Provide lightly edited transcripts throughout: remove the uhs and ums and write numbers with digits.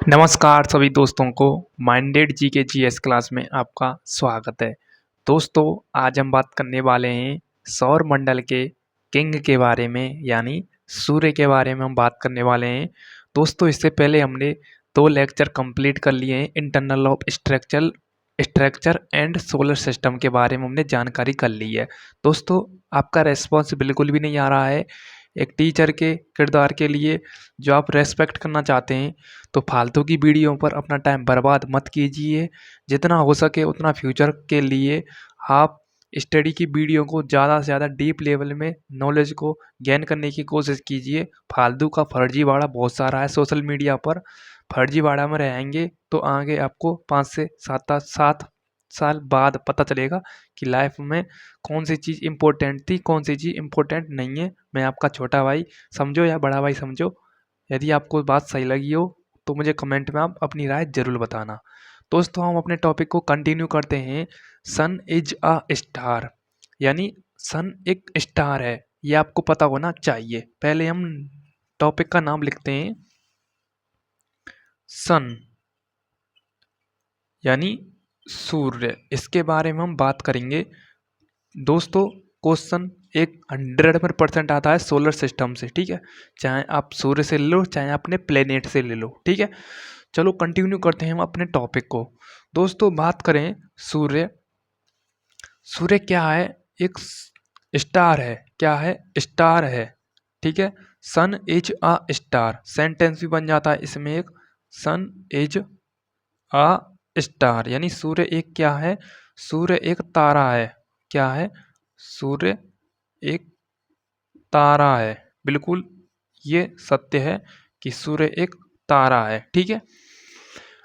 नमस्कार सभी दोस्तों को माइंडेड जी के जीएस क्लास में आपका स्वागत है। दोस्तों आज हम बात करने वाले हैं सौर मंडल के किंग के बारे में यानी सूर्य के बारे में हम बात करने वाले हैं। दोस्तों इससे पहले हमने 2 लेक्चर कंप्लीट कर लिए हैं। Internal of structure and solar system के बारे में हमने जानकारी कर ली है। दोस्तों आपका रेस्पॉन्स बिल्कुल भी नहीं आ रहा है। एक टीचर के किरदार के लिए जो आप रेस्पेक्ट करना चाहते हैं तो फालतू की वीडियो पर अपना टाइम बर्बाद मत कीजिए। जितना हो सके उतना फ्यूचर के लिए आप स्टडी की वीडियो को ज़्यादा से ज़्यादा डीप लेवल में नॉलेज को गेन करने की कोशिश कीजिए। फालतू का फर्जीवाड़ा बहुत सारा है सोशल मीडिया पर। फर्जीवाड़ा में रहेंगे तो आगे आपको 5 से 7 साल बाद पता चलेगा कि लाइफ में कौन सी चीज़ इम्पोर्टेंट थी, कौन सी चीज़ इम्पोर्टेंट नहीं है। मैं आपका छोटा भाई समझो या बड़ा भाई समझो। यदि आपको बात सही लगी हो तो मुझे कमेंट में आप अपनी राय ज़रूर बताना। दोस्तों हम अपने टॉपिक को कंटिन्यू करते हैं। सन इज अ स्टार यानी सन एक स्टार है, ये आपको पता होना चाहिए। पहले हम टॉपिक का नाम लिखते हैं सन यानी सूर्य, इसके बारे में हम बात करेंगे। दोस्तों क्वेश्चन एक 100% आता है सोलर सिस्टम से, ठीक है। चाहे आप सूर्य से ले लो चाहे अपने प्लेनेट से ले लो, ठीक है। चलो कंटिन्यू करते हैं हम अपने टॉपिक को। दोस्तों बात करें सूर्य। सूर्य क्या है? एक स्टार है। क्या है? स्टार है, ठीक है। सन इज अ स्टार, सेंटेंस भी बन जाता है इसमें एक। सन इज अ स्टार यानी सूर्य एक क्या है? सूर्य एक तारा है। क्या है? सूर्य एक तारा है। बिल्कुल ये सत्य है कि सूर्य एक तारा है, ठीक है।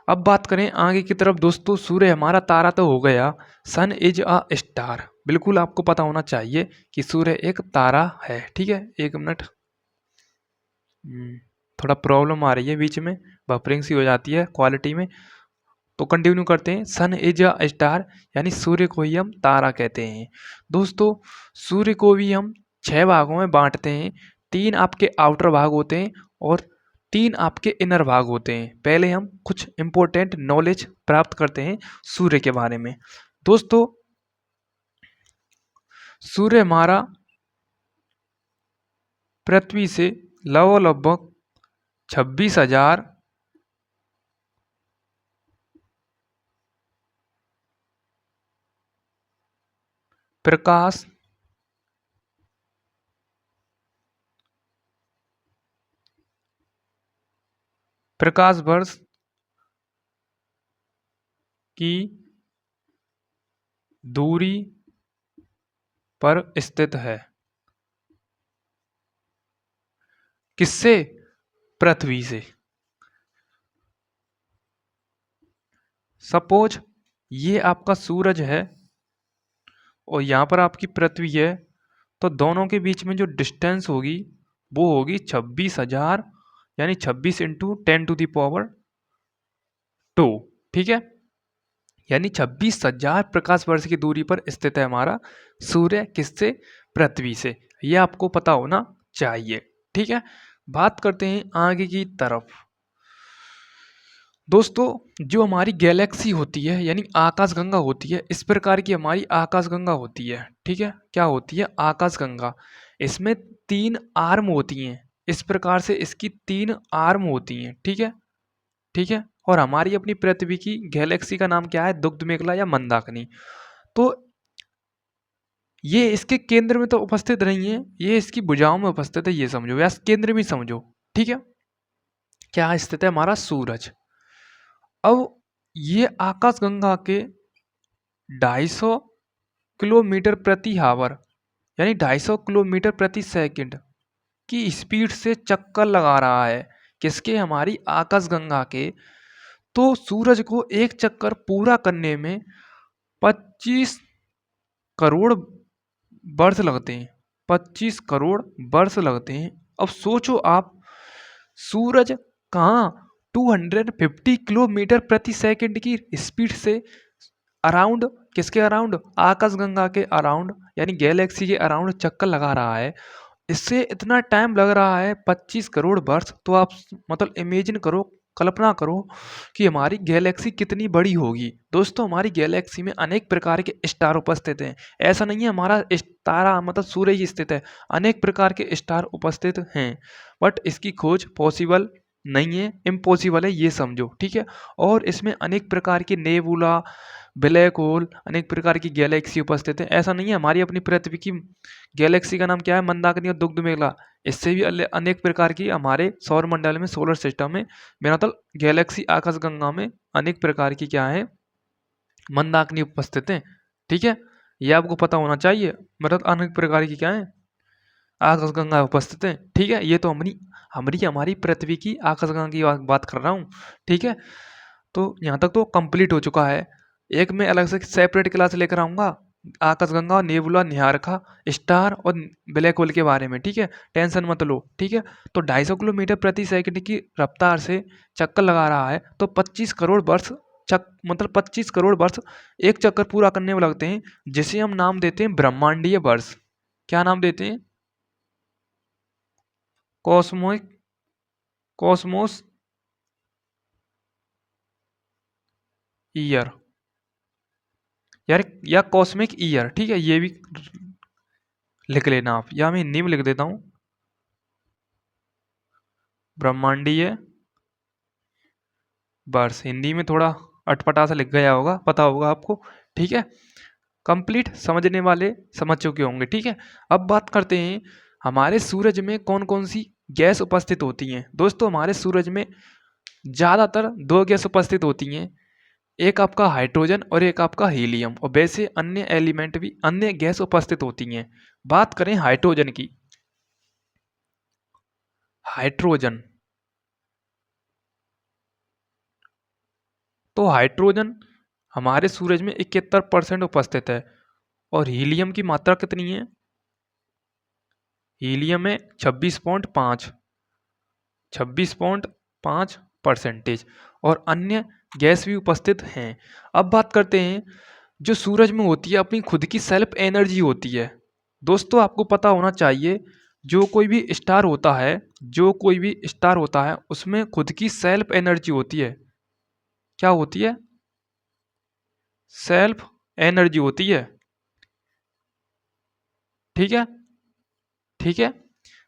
अब बात करें आगे की तरफ। दोस्तों सूर्य हमारा तारा तो हो गया। सन इज अ स्टार, बिल्कुल आपको पता होना चाहिए कि सूर्य एक तारा है, ठीक है। एक मिनट, थोड़ा प्रॉब्लम आ रही है बीच में, बफरिंग सी हो जाती है क्वालिटी में। तो कंटिन्यू करते हैं। सन इज अ स्टार यानी सूर्य को ही हम तारा कहते हैं। दोस्तों सूर्य को भी हम 6 भागों में बांटते हैं। 3 आपके आउटर भाग होते हैं और 3 आपके इनर भाग होते हैं। पहले हम कुछ इंपॉर्टेंट नॉलेज प्राप्त करते हैं सूर्य के बारे में। दोस्तों सूर्य हमारा पृथ्वी से लगभग 26,000 प्रकाश वर्ष की दूरी पर स्थित है। किससे? पृथ्वी से। सपोज ये आपका सूरज है और यहाँ पर आपकी पृथ्वी है, तो दोनों के बीच में जो डिस्टेंस होगी वो होगी 26,000 यानी 26 इंटू 10⁻², ठीक है। यानी 26,000 प्रकाश वर्ष की दूरी पर स्थित है हमारा सूर्य। किससे? पृथ्वी से। ये आपको पता होना चाहिए, ठीक है। बात करते हैं आगे की तरफ। दोस्तों जो हमारी गैलेक्सी होती है यानी आकाशगंगा होती है, इस प्रकार की हमारी आकाशगंगा होती है, ठीक है। क्या होती है? आकाशगंगा। इसमें 3 आर्म होती हैं। इस प्रकार से इसकी 3 आर्म होती हैं, ठीक है, ठीक है। और हमारी अपनी पृथ्वी की गैलेक्सी का नाम क्या है? दुग्ध मेखला या मंदाकिनी। तो ये इसके केंद्र में तो उपस्थित नहीं है, ये इसकी भुजाओं में उपस्थित है, ये समझो, या केंद्र में समझो, ठीक है। क्या स्थित है? हमारा सूरज। अब ये आकाशगंगा के 250 किलोमीटर प्रति हावर यानी 250 किलोमीटर प्रति सेकंड की स्पीड से चक्कर लगा रहा है। किसके? हमारी आकाशगंगा के। तो सूरज को एक चक्कर पूरा करने में 25 करोड़ वर्ष लगते हैं। 25 करोड़ वर्ष लगते हैं। अब सोचो आप, सूरज कहाँ 250 किलोमीटर प्रति सेकंड की स्पीड से अराउंड, किसके अराउंड? आकाशगंगा के अराउंड यानी गैलेक्सी के अराउंड चक्कर लगा रहा है। इससे इतना टाइम लग रहा है 25 करोड़ वर्ष। तो आप मतलब इमेजिन करो कल्पना करो कि हमारी गैलेक्सी कितनी बड़ी होगी। दोस्तों हमारी गैलेक्सी में अनेक प्रकार के स्टार उपस्थित हैं। ऐसा नहीं है हमारा तारा मतलब सूर्य ही स्थित है, अनेक प्रकार के स्टार उपस्थित हैं, बट इसकी खोज पॉसिबल नहीं है, इम्पॉसिबल है ये समझो, ठीक है। और इसमें अनेक प्रकार के नेबुला, ब्लैक होल, अनेक प्रकार की गैलेक्सी उपस्थित है। ऐसा नहीं है हमारी अपनी पृथ्वी की गैलेक्सी का नाम क्या है, मंदाकिनी और दुग्ध मेला, इससे भी अनेक प्रकार की हमारे सौर मंडल में, सोलर सिस्टम में, मेरा मतलब गैलेक्सी आकाशगंगा में अनेक प्रकार की क्या है, मंदाकिनी उपस्थित है, ठीक है। ये आपको पता होना चाहिए, मतलब अनेक प्रकार की क्या है, आकाशगंगा उपस्थित है, ठीक है। ये तो हमारी पृथ्वी की आकाशगंगा की बात कर रहा हूँ, ठीक है। तो यहाँ तक तो कंप्लीट हो चुका है। एक मैं अलग से सेपरेट क्लास लेकर आऊँगा आकाशगंगा, नेबुला, निहारिका, स्टार और ब्लैक होल के बारे में, ठीक है। टेंशन मत लो, ठीक है। तो 250 किलोमीटर प्रति सेकंड की रफ्तार से चक्कर लगा रहा है, तो 25 करोड़ वर्ष मतलब 25 करोड़ वर्ष एक चक्कर पूरा करने में लगते हैं, जिसे हम नाम देते हैं ब्रह्मांडीय वर्ष। क्या नाम देते हैं? कॉस्मोस कॉस्मोस ईयर यार, या कॉस्मिक ईयर, ठीक है। ये भी लिख लेना आप, या मैं हिंदी में लिख देता हूँ, ब्रह्मांडीय वर्ष। हिंदी में थोड़ा अटपटा सा लिख गया होगा, पता होगा आपको, ठीक है। कंप्लीट समझने वाले समझ चुके होंगे, ठीक है। अब बात करते हैं हमारे सूरज में कौन कौन सी गैस उपस्थित होती हैं। दोस्तों हमारे सूरज में ज़्यादातर दो गैस उपस्थित होती हैं, एक आपका हाइड्रोजन और एक आपका हीलियम, और वैसे अन्य एलिमेंट भी, अन्य गैस उपस्थित होती हैं। बात करें हाइड्रोजन की, हाइड्रोजन, तो हाइड्रोजन हमारे सूरज में 71% उपस्थित है, और हीलियम की मात्रा कितनी है? हीलियम में 26.5 और अन्य गैस भी उपस्थित हैं। अब बात करते हैं जो सूरज में होती है, अपनी खुद की सेल्फ एनर्जी होती है। दोस्तों आपको पता होना चाहिए, जो कोई भी स्टार होता है, जो कोई भी स्टार होता है उसमें खुद की सेल्फ एनर्जी होती है। क्या होती है? सेल्फ एनर्जी होती है, ठीक है, ठीक है।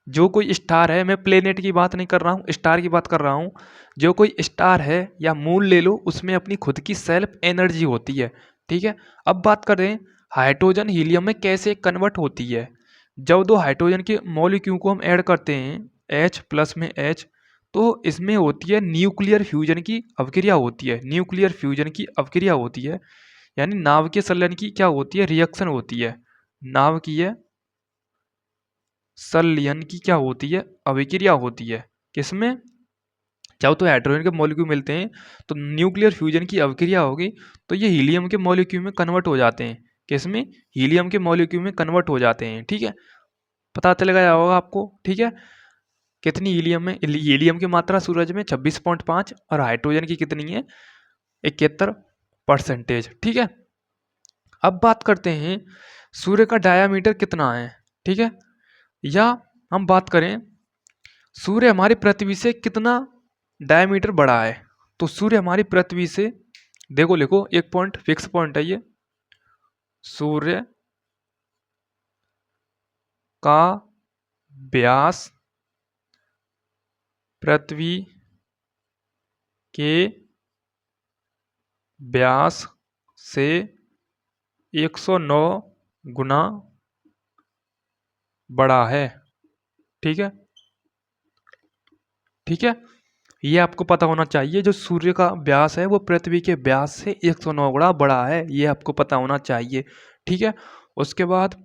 जो कोई स्टार है, मैं प्लेनेट की बात नहीं कर रहा हूँ, स्टार की बात कर रहा हूँ। जो कोई स्टार है या मून ले लो, उसमें अपनी खुद की सेल्फ एनर्जी होती है, ठीक है। अब बात करें हाइड्रोजन हीलियम में कैसे कन्वर्ट होती है। जब दो हाइड्रोजन के मॉलिक्यूल को हम ऐड करते हैं, H प्लस में H, तो इसमें होती है न्यूक्लियर फ्यूजन की अवक्रिया होती है, न्यूक्लियर फ्यूजन की अवक्रिया होती है, यानी नाभिकीय संलयन की क्या होती है, रिएक्शन होती है। नाभिकीय संलयन की क्या होती है, अभिक्रिया होती है। किसमें? जब तो हाइड्रोजन के मॉलिक्यूल मिलते हैं तो न्यूक्लियर फ्यूजन की अभिक्रिया होगी, तो ये हीलियम के मॉलिक्यूल में कन्वर्ट हो जाते हैं। किसमें? हीलियम के मॉलिक्यूल में कन्वर्ट हो जाते हैं, ठीक है। पता चल गया होगा आपको, ठीक है। कितनी हीलियम में, हीलियम की मात्रा सूरज में 26.5 और हाइड्रोजन की कितनी है, 71%, ठीक है। अब बात करते हैं सूर्य का डायामीटर कितना है, ठीक है। या हम बात करें सूर्य हमारी पृथ्वी से कितना डायमीटर बड़ा है, तो सूर्य हमारी पृथ्वी से, देखो लिखो, एक पॉइंट फिक्स पॉइंट है ये, सूर्य का व्यास पृथ्वी के व्यास से 109 गुना बड़ा है, ठीक है, ठीक है। ये आपको पता होना चाहिए, जो सूर्य का व्यास है वो पृथ्वी के व्यास से 109 गुना बड़ा है, ये आपको पता होना चाहिए, ठीक है। उसके बाद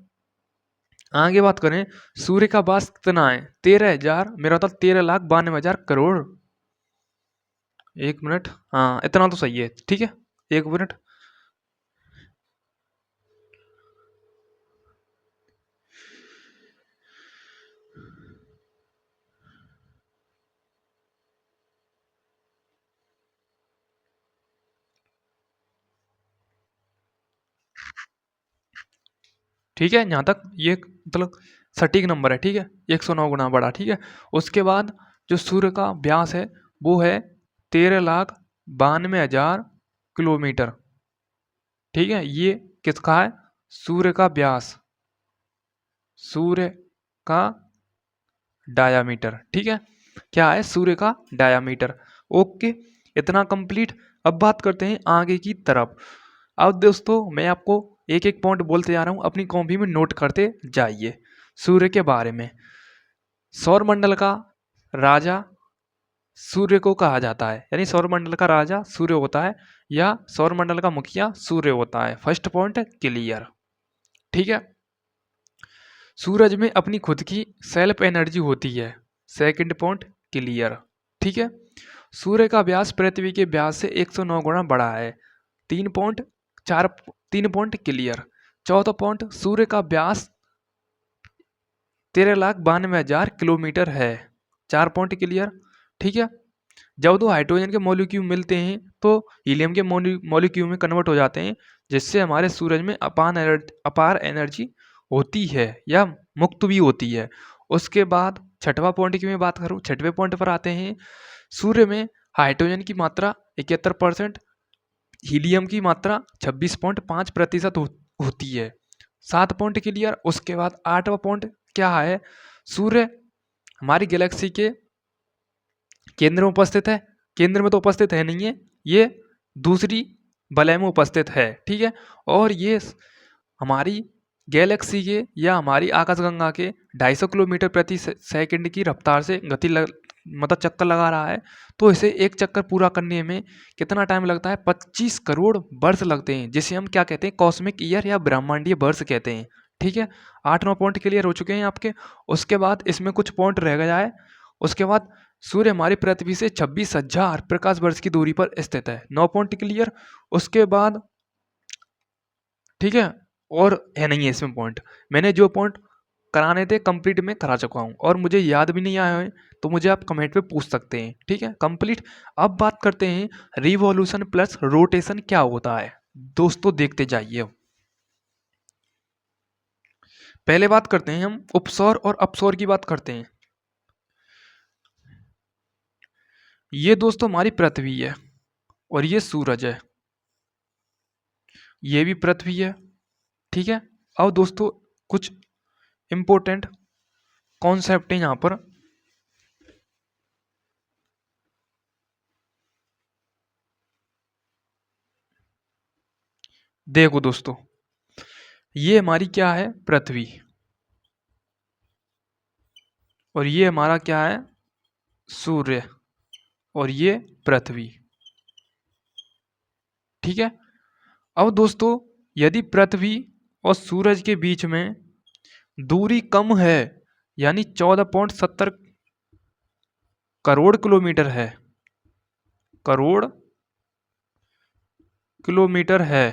आगे बात करें, सूर्य का व्यास कितना है, 13,000, मेरा था 13,92,000 करोड़। एक मिनट, हाँ इतना तो सही है, ठीक है, एक मिनट। ठीक है, यहाँ तक ये मतलब सटीक नंबर है, ठीक है, 109 गुना बड़ा, ठीक है। उसके बाद जो सूर्य का व्यास है वो है 13,92,000 किलोमीटर। ठीक है, ये किसका है? सूर्य का व्यास, सूर्य का डायामीटर। ठीक है, क्या है? सूर्य का डायामीटर। ओके, इतना कंप्लीट। अब बात करते हैं आगे की तरफ। अब दोस्तों मैं आपको एक एक पॉइंट बोलते जा रहा हूँ, अपनी कॉपी में नोट करते जाइए। सूर्य के बारे में, सौरमंडल का राजा सूर्य को कहा जाता है, यानी सौरमंडल का राजा सूर्य होता है या सौरमंडल का मुखिया सूर्य होता है। First point clear. ठीक है, सूरज में अपनी खुद की सेल्फ एनर्जी होती है। Second point clear. ठीक है, सूर्य का व्यास पृथ्वी के व्यास से 109 गुना बड़ा है। 3 पॉइंट क्लियर। चौथा पॉइंट, सूर्य का व्यास 13,92,000 किलोमीटर है। 4 पॉइंट क्लियर। ठीक है, जब दो हाइड्रोजन के मॉलिक्यूल मिलते हैं तो हीलियम के मॉलिक्यूल में कन्वर्ट हो जाते हैं, जिससे हमारे सूरज में अपार एनर्जी होती है या मुक्त भी होती है। उसके बाद छठवां पॉइंट की मैं बात करूँ, छठवें पॉइंट पर आते हैं। सूर्य में हाइड्रोजन की मात्रा 71%, हीलियम की मात्रा 26.5% होती है। 7 पॉइंट क्लियर। उसके बाद 8वां पॉइंट क्या है? सूर्य हमारी गैलेक्सी के केंद्र में उपस्थित है। केंद्र में तो उपस्थित है नहीं है, ये दूसरी वलय में उपस्थित है। ठीक है, और ये हमारी गैलेक्सी के या हमारी आकाशगंगा के 250 किलोमीटर प्रति सेकंड की रफ्तार से मतलब चक्कर लगा रहा है। तो इसे एक चक्कर पूरा करने में कितना टाइम लगता है? 25 करोड़ वर्ष लगते हैं, जिसे हम क्या कहते हैं? कॉस्मिक ईयर या ब्रह्मांडीय वर्ष कहते हैं। ठीक है, 8वां पॉइंट क्लियर हो चुके हैं आपके। उसके बाद इसमें कुछ पॉइंट रह गया है। उसके बाद सूर्य हमारी पृथ्वी से 26,000 प्रकाश वर्ष की दूरी पर स्थित है। 9 पॉइंट क्लियर। उसके बाद ठीक है, और है नहीं है इसमें पॉइंट, मैंने जो पॉइंट कराने थे कंप्लीट में करा चुका हूँ, और मुझे याद भी नहीं आया है तो मुझे आप कमेंट पे पूछ सकते हैं। ठीक है, कंप्लीट। अब बात करते हैं रिवॉल्यूशन प्लस रोटेशन क्या होता है। दोस्तों देखते जाइए। अब पहले बात करते हैं हम उपसौर और अपसौर की बात करते हैं। ये दोस्तों हमारी पृथ्वी है और ये सूरज है, ये भी पृथ्वी है। ठीक है, अब दोस्तों कुछ इंपॉर्टेंट कॉन्सेप्ट है यहां पर। देखो दोस्तों, ये हमारी क्या है? पृथ्वी। और ये हमारा क्या है? सूर्य। और ये पृथ्वी। ठीक है, अब दोस्तों यदि पृथ्वी और सूरज के बीच में दूरी कम है, यानी 14.70 करोड़ किलोमीटर है, करोड़ किलोमीटर है,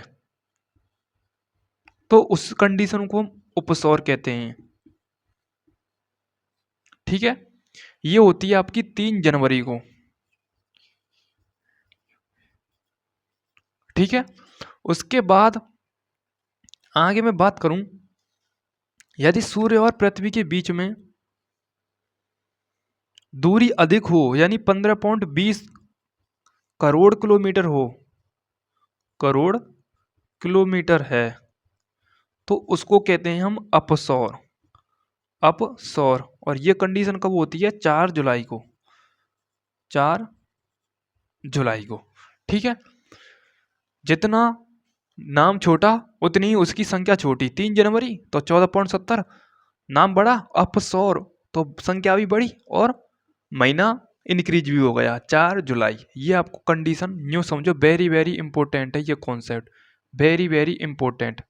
तो उस कंडीशन को हम उपसौर कहते हैं। ठीक है, ये होती है आपकी 3 जनवरी को। ठीक है, उसके बाद आगे मैं बात करूं, यदि सूर्य और पृथ्वी के बीच में दूरी अधिक हो, यानी 15.20 करोड़ किलोमीटर हो, करोड़ किलोमीटर है, तो उसको कहते हैं हम अपसौर। अपसौर। और ये कंडीशन कब होती है? 4 जुलाई को। 4 जुलाई को। ठीक है, जितना नाम छोटा उतनी ही उसकी संख्या छोटी। 3 जनवरी तो 14.70, नाम बड़ा अपसौर तो संख्या भी बढ़ी और महीना इंक्रीज भी हो गया, 4 जुलाई। ये आपको कंडीशन न्यू समझो, वेरी वेरी इंपॉर्टेंट है ये कॉन्सेप्ट, वेरी वेरी इंपॉर्टेंट।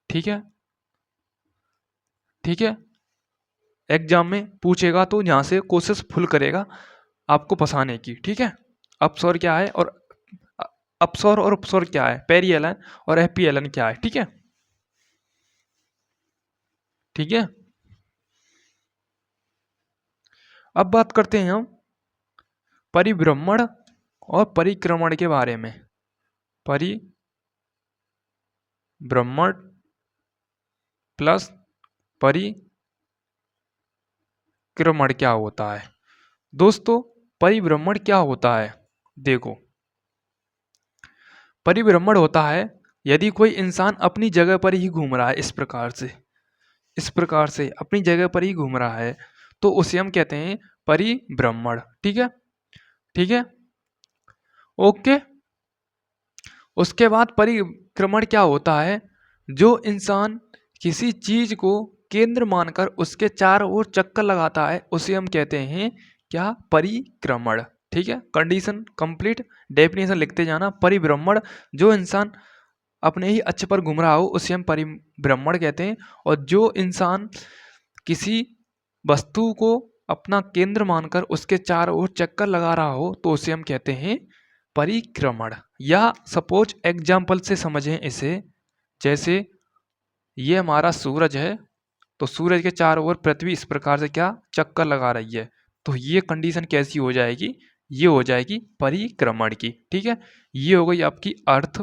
ठीक है, ठीक है, एग्जाम में पूछेगा तो यहाँ से कोशिश फुल करेगा आपको फंसाने की। ठीक है, अपसौर क्या है और अपसौर और उपसौर क्या है, पेरी एलन और एफ पी एलन क्या है। ठीक है, ठीक है। अब बात करते हैं हम परिभ्रमण और परिक्रमण के बारे में। परिभ्रमण प्लस परिक्रमण क्या होता है? दोस्तों परिभ्रमण क्या होता है? देखो, परिभ्रमण होता है यदि कोई इंसान अपनी जगह पर ही घूम रहा है, इस प्रकार से अपनी जगह पर ही घूम रहा है, तो उसे हम कहते हैं परिभ्रमण। ठीक है, ठीक है, ओके। उसके बाद परिक्रमण क्या होता है? जो इंसान किसी चीज को केंद्र मानकर उसके चारों ओर चक्कर लगाता है, उसे हम कहते हैं क्या? परिक्रमण। ठीक है, कंडीशन कंप्लीट, डेफिनेशन लिखते जाना। परिभ्रमण, जो इंसान अपने ही अक्ष पर घूम रहा हो उसे हम परिभ्रमण कहते हैं, और जो इंसान किसी वस्तु को अपना केंद्र मानकर उसके चारों ओर चक्कर लगा रहा हो तो उसे हम कहते हैं परिक्रमण। या सपोज एग्जाम्पल से समझें इसे, जैसे ये हमारा सूरज है, तो सूरज के चारों ओर पृथ्वी इस प्रकार से क्या? चक्कर लगा रही है, तो ये कंडीशन कैसी हो जाएगी? ये हो जाएगी परिक्रमण की। ठीक है, ये हो गई आपकी अर्थ।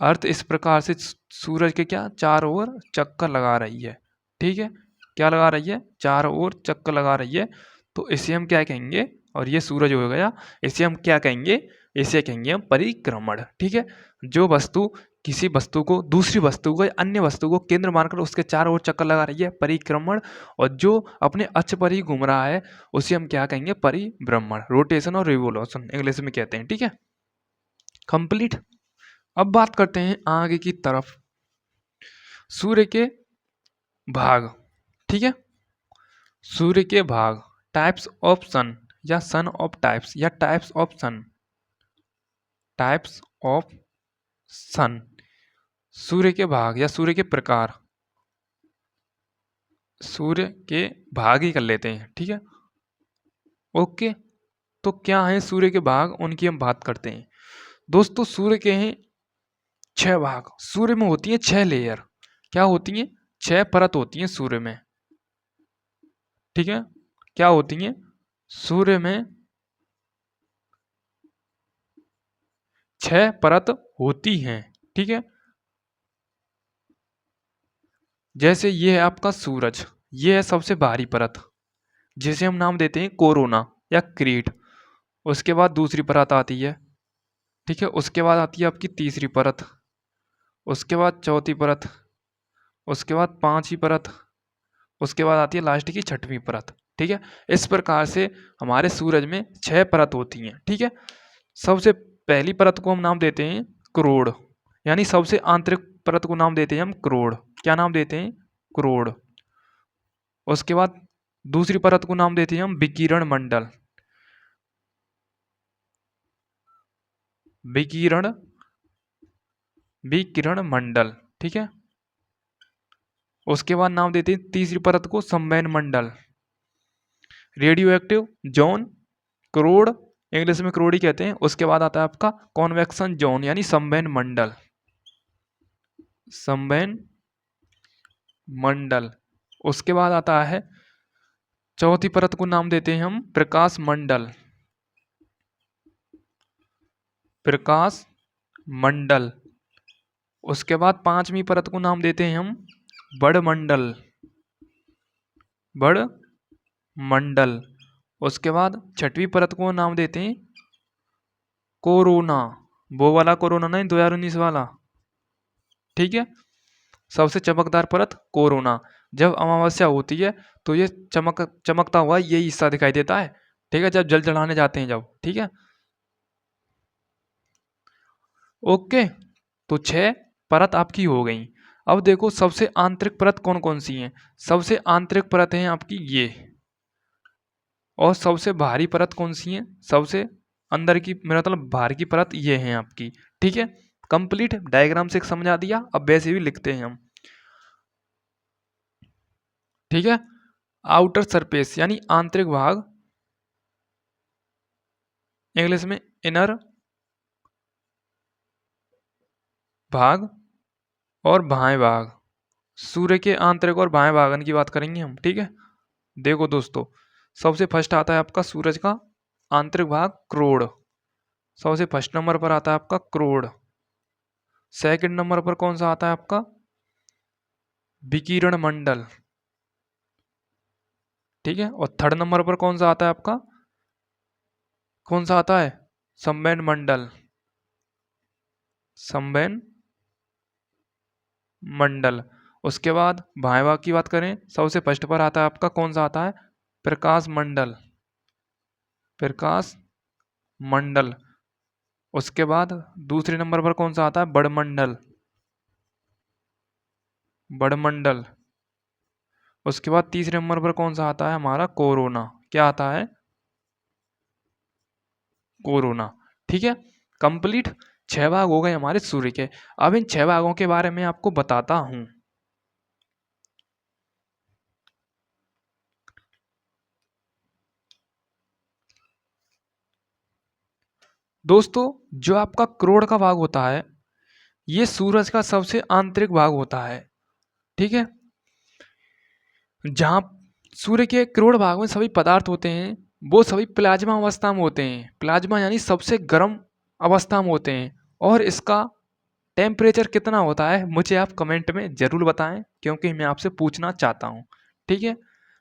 अर्थ इस प्रकार से सूरज के क्या? चारों ओर चक्कर लगा रही है। ठीक है, क्या लगा रही है? चारों ओर चक्कर लगा रही है, तो इसे हम क्या कहेंगे? और ये सूरज हो गया, इसे हम क्या कहेंगे? इसे कहेंगे हम परिक्रमण। ठीक है, जो वस्तु किसी वस्तु को, दूसरी वस्तु को या अन्य वस्तु को केंद्र मानकर उसके चारों ओर चक्कर लगा रही है, परिक्रमण। और जो अपने अक्ष पर ही घूम रहा है उसे हम क्या कहेंगे? परिभ्रमण। रोटेशन और रिवोल्यूशन इंग्लिश में कहते हैं। ठीक है, कंप्लीट। अब बात करते हैं आगे की तरफ, सूर्य के भाग। ठीक है, सूर्य के भाग, टाइप्स ऑफ सन या सन ऑफ टाइप्स या types of sun, types of sun, सूर्य के भाग या सूर्य के प्रकार, सूर्य के भाग ही कर लेते हैं। ठीक है, ओके। तो क्या है सूर्य के भाग, उनकी हम बात करते हैं। दोस्तों, सूर्य के हैं 6 भाग। सूर्य में होती है 6 लेयर। क्या होती हैं? 6 परत होती हैं सूर्य में। ठीक है, क्या होती हैं? सूर्य में 6 परत होती हैं। ठीक है, जैसे ये है आपका सूरज, ये है सबसे बाहरी परत, जिसे हम नाम देते हैं कोरोना या क्रीट। उसके बाद दूसरी परत आती है। ठीक है, उसके बाद आती है आपकी तीसरी परत, उसके बाद चौथी परत, उसके बाद पांचवी परत, उसके बाद आती है लास्ट की छठवीं परत। ठीक है, इस प्रकार से हमारे सूरज में 6 परत होती हैं। ठीक है, सबसे पहली परत को हम नाम देते हैं क्रोड़, यानी सबसे आंतरिक परत को नाम देते हैं हम क्रोड़। क्या नाम देते हैं? क्रोड़। उसके बाद दूसरी परत को नाम देते हैं हम विकिरण मंडल, विकिरण, विकिरण मंडल। ठीक है, उसके बाद नाम देते हैं तीसरी परत को संवहन मंडल, रेडियो एक्टिव जोन, क्रोड़, इंग्लिश में क्रोड़ ही कहते हैं। उसके बाद आता है आपका कॉन्वेक्शन जोन यानी संवहन मंडल, संवहन मंडल। उसके बाद आता है चौथी परत को नाम देते हैं हम प्रकाश मंडल, प्रकाश मंडल। उसके बाद पांचवी परत को नाम देते हैं हम बड़ मंडल, बड़ मंडल। उसके बाद छठवीं परत को नाम देते हैं कोरोना, वो वाला कोरोना नहीं, 2019 वाला। ठीक है, सबसे चमकदार परत कोरोना। जब अमावस्या होती है तो ये चमकता हुआ यही हिस्सा दिखाई देता है। ठीक है, जब जल चढ़ाने जाते हैं जब। ठीक है, ओके। तो 6 परत आपकी हो गई। अब देखो सबसे आंतरिक परत कौन कौन सी हैं। सबसे आंतरिक परत है आपकी ये, और सबसे बाहरी परत कौन सी है? सबसे अंदर की, मेरा मतलब बाहर की परत ये है आपकी। ठीक है, कंप्लीट डायग्राम से समझा दिया। अब वैसे भी लिखते हैं हम। ठीक है, आउटर सरफेस यानी आंतरिक भाग, इंग्लिश में इनर भाग और बाह्य भाग। सूर्य के आंतरिक और बाह्य भागन की बात करेंगे हम। ठीक है, देखो दोस्तों, सबसे फर्स्ट आता है आपका सूरज का आंतरिक भाग क्रोड़, सबसे फर्स्ट नंबर पर आता है आपका क्रोड़। सेकंड नंबर पर कौन सा आता है आपका? विकिरण मंडल। ठीक है, और थर्ड नंबर पर कौन सा आता है आपका? कौन सा आता है? संवहन मंडल, संवहन मंडल। उसके बाद वायवा की बात करें, सबसे फर्स्ट पर आता है आपका, कौन सा आता है? प्रकाश मंडल, प्रकाश मंडल। उसके बाद दूसरे नंबर पर कौन सा आता है? बड़मंडल, बड़मंडल। उसके बाद तीसरे नंबर पर कौन सा आता है हमारा? कोरोना। क्या आता है? कोरोना। ठीक है, कंप्लीट। 6 भाग हो गए हमारे सूर्य के। अब इन 6 भागों के बारे में आपको बताता हूं। दोस्तों, जो आपका करोड़ का भाग होता है, ये सूरज का सबसे आंतरिक भाग होता है। ठीक है, जहां सूर्य के करोड़ भाग में सभी पदार्थ होते हैं, वो सभी प्लाज्मा अवस्था में होते हैं। प्लाज्मा यानी सबसे गर्म अवस्था में होते हैं। और इसका टेम्परेचर कितना होता है, मुझे आप कमेंट में जरूर बताएं, क्योंकि मैं आपसे पूछना चाहता हूं। ठीक है,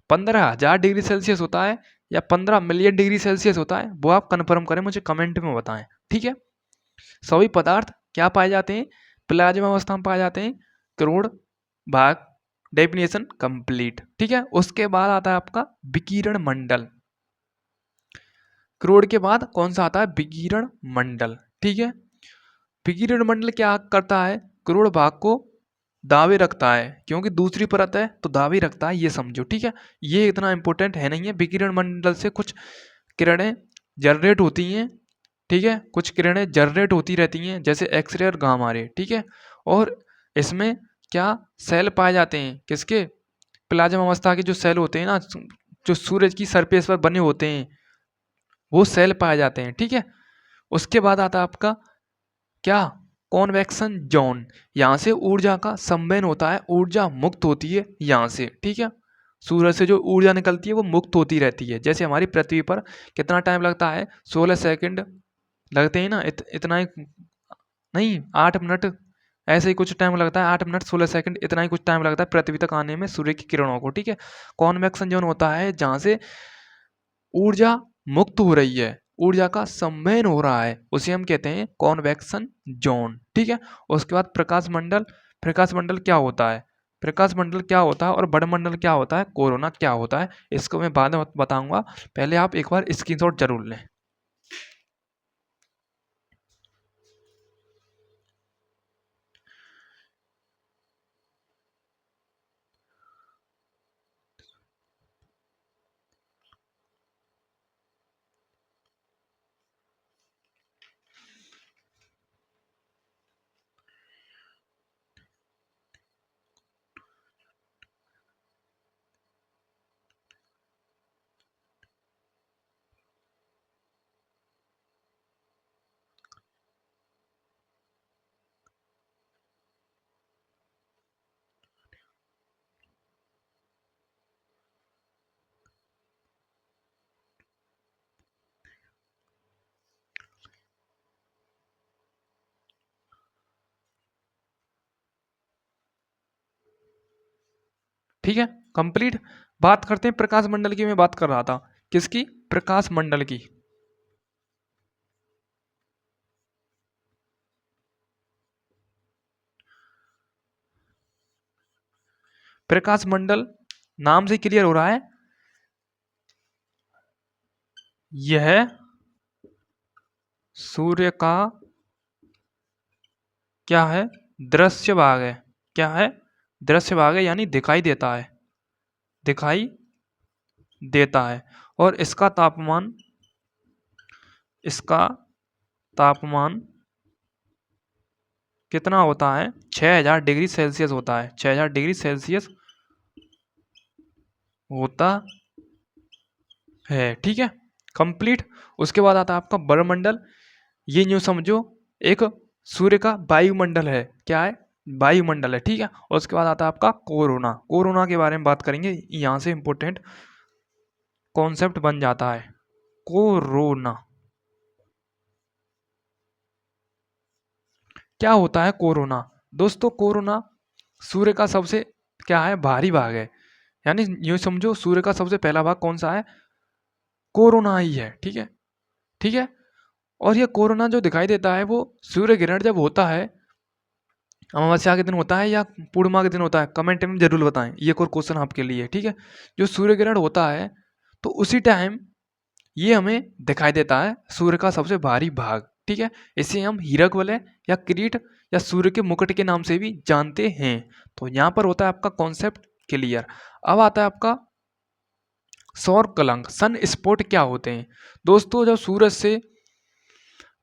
15,000 डिग्री सेल्सियस होता है या 15 मिलियन डिग्री सेल्सियस होता है, वो आप कन्फर्म करें, मुझे कमेंट में बताएं। ठीक है, सभी पदार्थ क्या पाए जाते हैं? प्लाज्मा अवस्था में पाए जाते हैं। करोड़ भाग डेफिनेशन कंप्लीट। ठीक है, उसके बाद आता है आपका विकिरण मंडल। करोड़ के बाद कौन सा आता है? विकिरण मंडल। ठीक है, विकिरण मंडल क्या करता है? करोड़ भाग को दावे रखता है, क्योंकि दूसरी परत है तो दावे रखता है, ये समझो। ठीक है, ये इतना इंपॉर्टेंट है नहीं है। विकिरण मंडल से कुछ किरणें जनरेट होती हैं। ठीक है, कुछ किरणें जनरेट होती रहती हैं, जैसे एक्सरे और गामा रे। ठीक है, और इसमें क्या सेल पाए जाते हैं? किसके? प्लाज्मा अवस्था के जो सेल होते हैं ना, जो सूरज की सरफेस पर बने होते हैं, वो सेल पाए जाते हैं। ठीक है, उसके बाद आता है आपका क्या? Convection zone. यहाँ से ऊर्जा का संवहन होता है, ऊर्जा मुक्त होती है यहाँ से। ठीक है, सूरज से जो ऊर्जा निकलती है वो मुक्त होती रहती है। जैसे हमारी पृथ्वी पर कितना टाइम लगता है? 16 सेकंड लगते हैं ना, इतना ही नहीं, 8 मिनट, ऐसे ही कुछ टाइम लगता है। 8 मिनट 16 सेकंड, इतना ही कुछ टाइम लगता है पृथ्वी तक आने में सूर्य की किरणों को। ठीक है, कॉन्वेक्शन जोन होता है जहाँ से ऊर्जा मुक्त हो रही है, ऊर्जा का संवहन हो रहा है, उसे हम कहते हैं कॉन्वेक्शन जोन। ठीक है, उसके बाद प्रकाश मंडल। प्रकाश मंडल क्या होता है? प्रकाश मंडल क्या होता है और बड़मंडल क्या होता है, कोरोना क्या होता है, इसको मैं बाद में बताऊंगा। पहले आप एक बार स्क्रीनशॉट जरूर लें। ठीक है, कंप्लीट। बात करते हैं प्रकाश मंडल की। मैं बात कर रहा था किसकी? प्रकाश मंडल की। प्रकाश मंडल नाम से क्लियर हो रहा है, यह सूर्य का क्या है? दृश्य भाग है। क्या है? दृश्य भाग है, यानी दिखाई देता है, दिखाई देता है। और इसका तापमान कितना होता है? 6000 डिग्री सेल्सियस होता है। 6000 डिग्री सेल्सियस होता है। ठीक है, कंप्लीट। उसके बाद आता है आपका बड़मंडल। ये न्यू समझो, एक सूर्य का वायुमंडल है। क्या है? वायुमंडल है। ठीक है, और उसके बाद आता है आपका कोरोना। कोरोना के बारे में बात करेंगे, यहां से इंपॉर्टेंट कॉन्सेप्ट बन जाता है कोरोना। क्या होता है कोरोना? दोस्तों, कोरोना सूर्य का सबसे क्या है? भारी भाग है। यानी यूं समझो, सूर्य का सबसे पहला भाग कौन सा है? कोरोना ही है। ठीक है, ठीक है। और ये कोरोना जो दिखाई देता है वो सूर्य ग्रहण जब होता है, अमावस्या के दिन होता है या पूर्णिमा के दिन होता है, कमेंट में जरूर बताएं। ये एक और क्वेश्चन आपके लिए, ठीक है। जो सूर्य ग्रहण होता है तो उसी टाइम ये हमें दिखाई देता है सूर्य का सबसे भारी भाग, ठीक है। इसे हम हीरक वलय या किरीट या सूर्य के मुकुट के नाम से भी जानते हैं। तो यहाँ पर होता है आपका कॉन्सेप्ट क्लियर। अब आता है आपका सौर कलंक, सन स्पॉट क्या होते हैं। दोस्तों जब सूरज से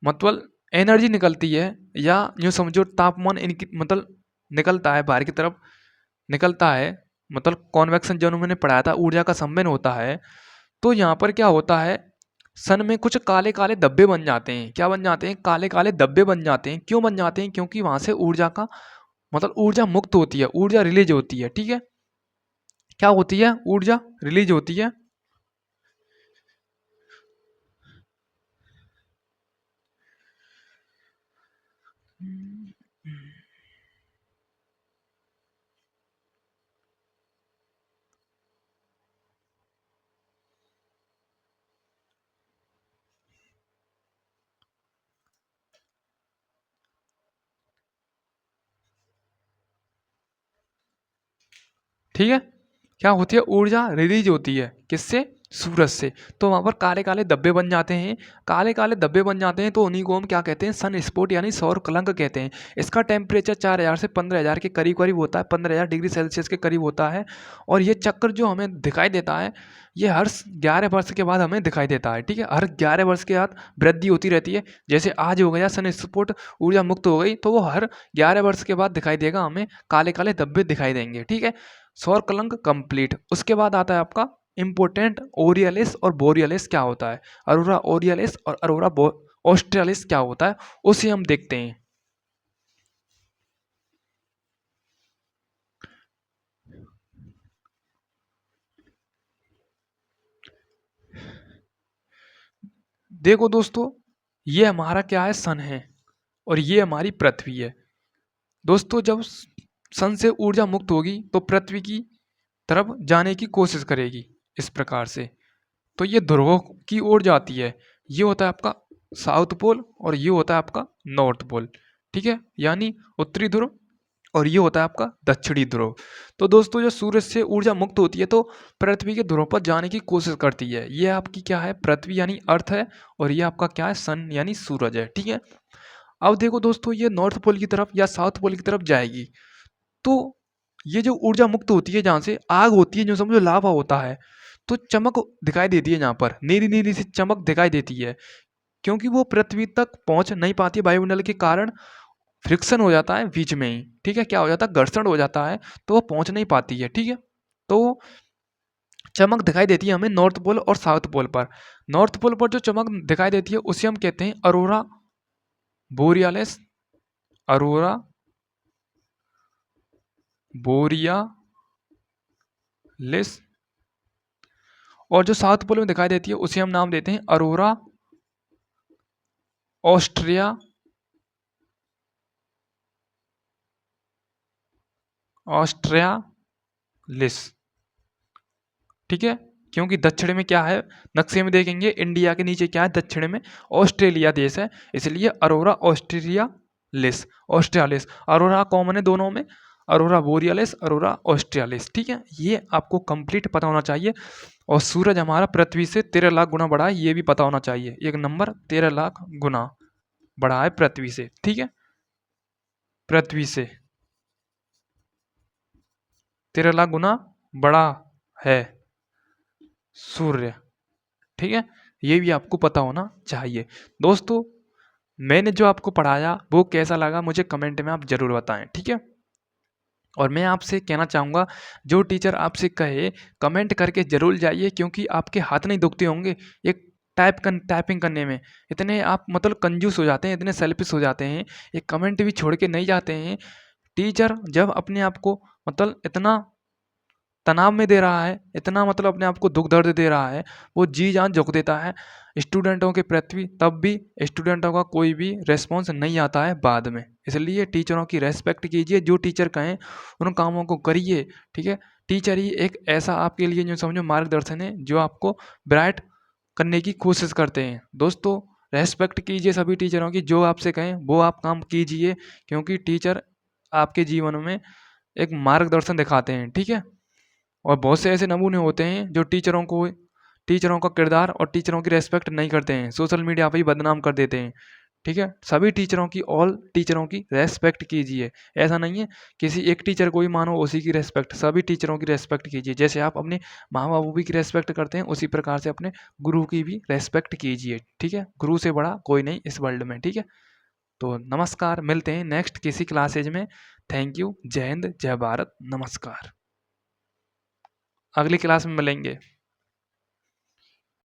मतलब एनर्जी निकलती है या यूँ समझो तापमान इनकी मतलब निकलता है बाहर की तरफ, निकलता है, मतलब कॉन्वेक्शन जो मैंने पढ़ाया था, ऊर्जा का संवहन होता है। तो यहाँ पर क्या होता है, सन में कुछ काले काले धब्बे बन जाते हैं। क्या बन जाते हैं, काले काले धब्बे बन जाते हैं। क्यों बन जाते हैं, क्योंकि वहां से ऊर्जा का मतलब ऊर्जा मुक्त होती है, ऊर्जा रिलीज होती है, ठीक है। क्या होती है, ऊर्जा रिलीज होती है। ठीक है, क्या होती है, ऊर्जा रिलीज होती है, किससे, सूरज से। तो वहां पर काले काले धब्बे बन जाते हैं। काले काले धब्बे बन जाते हैं तो उन्हीं को हम क्या कहते हैं, सन स्पॉट यानी सौर कलंक कहते हैं। इसका टेम्परेचर 4000 से 15000 के करीब करीब होता है, 15000 डिग्री सेल्सियस के करीब होता है। और ये चक्र जो हमें दिखाई देता है, ये हर 11 वर्ष के बाद हमें दिखाई देता है, ठीक है। हर 11 वर्ष के बाद वृद्धि होती रहती है। जैसे आज हो गया सन स्पॉट, ऊर्जा मुक्त हो गई, तो वो हर 11 वर्ष के बाद दिखाई देगा, हमें काले काले धब्बे दिखाई देंगे, ठीक है। सौर कलंक कंप्लीट। उसके बाद आता है आपका इंपोर्टेंट ओरियलिस और बोरियलिस क्या होता है। अरोरा ओरियलिस और अरोरा ऑस्ट्रेलिस क्या होता है, उसे हम देखते हैं। देखो दोस्तों, ये हमारा क्या है, सन है, और ये हमारी पृथ्वी है। दोस्तों जब सन से ऊर्जा मुक्त होगी तो पृथ्वी की तरफ जाने की कोशिश करेगी इस प्रकार से। तो ये ध्रुवों की ओर जाती है। ये होता है आपका साउथ पोल और ये होता है आपका नॉर्थ पोल, ठीक है, यानी उत्तरी ध्रुव, और ये होता है आपका दक्षिणी ध्रुव। तो दोस्तों जो सूरज से ऊर्जा मुक्त होती है तो पृथ्वी के ध्रुव पर जाने की कोशिश करती है। ये आपकी क्या है, पृथ्वी यानी अर्थ है, और ये आपका क्या है, सन यानी सूरज है, ठीक है। अब देखो दोस्तों, ये नॉर्थ पोल की तरफ या साउथ पोल की तरफ जाएगी तो ये जो ऊर्जा मुक्त होती है, जहाँ से आग होती है, जो समझो लावा होता है, तो चमक दिखाई देती है, यहाँ पर नीली नीली सी चमक दिखाई देती है। क्योंकि वो पृथ्वी तक पहुंच नहीं पाती है, वायुमंडल के कारण फ्रिक्शन हो जाता है बीच में ही, ठीक है, क्या हो जाता है, घर्षण हो जाता है, तो वो पहुंच नहीं पाती है, ठीक है। तो चमक दिखाई देती है हमें नॉर्थ पोल और साउथ पोल पर। नॉर्थ पोल पर जो चमक दिखाई देती है उसे हम कहते हैं अरोरा बोरियालिस, अरोरा बोरियालिस। और जो साउथ पोल में दिखाई देती है उसे हम नाम देते हैं अरोरा ऑस्ट्रिया ऑस्ट्रियालिस, ठीक है। क्योंकि दक्षिण में क्या है, नक्शे में देखेंगे इंडिया के नीचे क्या है, दक्षिण में ऑस्ट्रेलिया देश है, इसलिए अरोरा ऑस्ट्रेलियालिस, ऑस्ट्रियालिस। अरोरा कॉमन है दोनों में, अरोरा बोरियालिस, अरोरा ऑस्ट्रियालिस, ठीक है। ये आपको कंप्लीट पता होना चाहिए। और सूरज हमारा पृथ्वी से 13 लाख गुना बड़ा है, ये भी पता होना चाहिए। एक नंबर 13 लाख गुना बड़ा है पृथ्वी से, ठीक है। पृथ्वी से 13 लाख गुना बड़ा है सूर्य, ठीक है। ये भी आपको पता होना चाहिए। दोस्तों मैंने जो आपको पढ़ाया वो कैसा लगा मुझे कमेंट में आप जरूर बताएं, ठीक है। और मैं आपसे कहना चाहूँगा, जो टीचर आपसे कहे कमेंट करके जरूर जाइए, क्योंकि आपके हाथ नहीं दुखते होंगे एक टाइपिंग करने में। इतने आप मतलब कंजूस हो जाते हैं, इतने सेल्फिश हो जाते हैं, एक कमेंट भी छोड़ के नहीं जाते हैं। टीचर जब अपने आप को मतलब इतना तनाव में दे रहा है, इतना मतलब अपने आप को दुख दर्द दे रहा है, वो जी जान झोंक देता है स्टूडेंटों के प्रति, तब भी स्टूडेंटों का कोई भी रेस्पॉन्स नहीं आता है बाद में। इसलिए टीचरों की रेस्पेक्ट कीजिए, जो टीचर कहें उन कामों को करिए, ठीक है। टीचर ही एक ऐसा आपके लिए जो समझो मार्गदर्शन है, जो आपको ब्राइट करने की कोशिश करते हैं। दोस्तों रेस्पेक्ट कीजिए सभी टीचरों की, जो आपसे कहें वो आप काम कीजिए, क्योंकि टीचर आपके जीवन में एक मार्गदर्शन दिखाते हैं, ठीक है। और बहुत से ऐसे नमूने होते हैं जो टीचरों का किरदार और टीचरों की रेस्पेक्ट नहीं करते हैं, सोशल मीडिया पे ही बदनाम कर देते हैं, ठीक है। सभी टीचरों की, ऑल टीचरों की रेस्पेक्ट कीजिए। ऐसा नहीं है किसी एक टीचर को ही मानो उसी की रेस्पेक्ट, सभी टीचरों की रेस्पेक्ट कीजिए। जैसे आप अपने माँ बापू की रेस्पेक्ट करते हैं, उसी प्रकार से अपने गुरु की भी रेस्पेक्ट कीजिए, ठीक है। गुरु से बड़ा कोई नहीं इस वर्ल्ड में, ठीक है। तो नमस्कार, मिलते हैं नेक्स्ट किसी क्लासेज में। थैंक यू, जय हिंद, जय भारत, नमस्कार। अगली क्लास में मिलेंगे।